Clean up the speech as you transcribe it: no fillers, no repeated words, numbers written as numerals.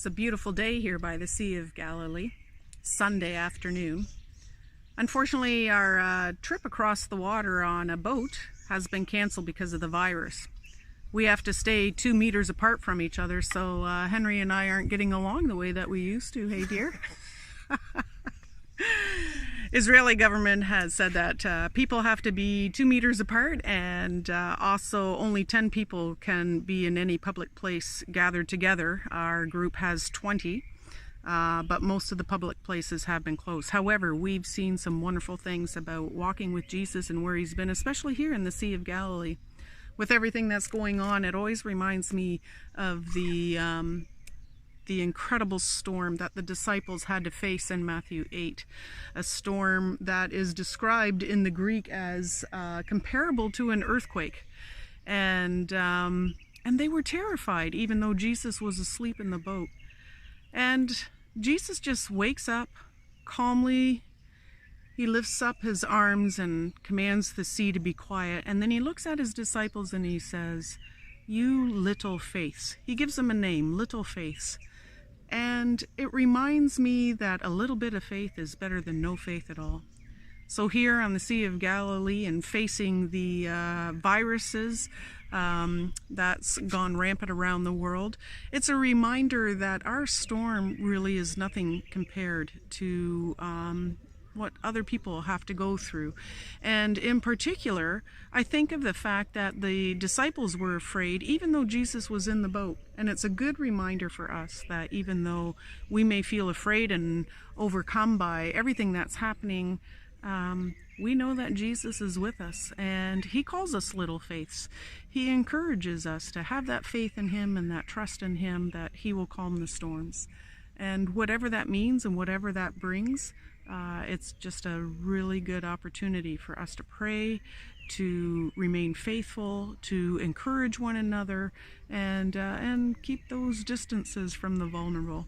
It's a beautiful day here by the Sea of Galilee, Sunday afternoon. Unfortunately, our trip across the water on a boat has been canceled because of the virus. We have to stay 2 meters apart from each other, so Henry and I aren't getting along the way that we used to, hey dear? Israeli government has said that people have to be 2 meters apart, and also only 10 people can be in any public place gathered together. Our group has 20, but most of the public places have been closed. However, we've seen some wonderful things about walking with Jesus and where he's been, especially here in the Sea of Galilee. With everything that's going on, it always reminds me of the incredible storm that the disciples had to face in Matthew 8, a storm that is described in the Greek as comparable to an earthquake, and they were terrified even though Jesus was asleep in the boat. And Jesus just wakes up calmly. He lifts up his arms and commands the sea to be quiet, and then he looks at his disciples and he says, "You little faiths." He gives them a name, little faiths. And it reminds me that a little bit of faith is better than no faith at all. So here on the Sea of Galilee and facing the viruses that's gone rampant around the world, it's a reminder that our storm really is nothing compared to what other people have to go through. And in particular, I think of the fact that the disciples were afraid even though Jesus was in the boat. And it's a good reminder for us that even though we may feel afraid and overcome by everything that's happening, we know that Jesus is with us, and he calls us little faiths. He encourages us to have that faith in him and that trust in him that he will calm the storms. And whatever that means and whatever that brings, it's just a really good opportunity for us to pray, to remain faithful, to encourage one another, and keep those distances from the vulnerable.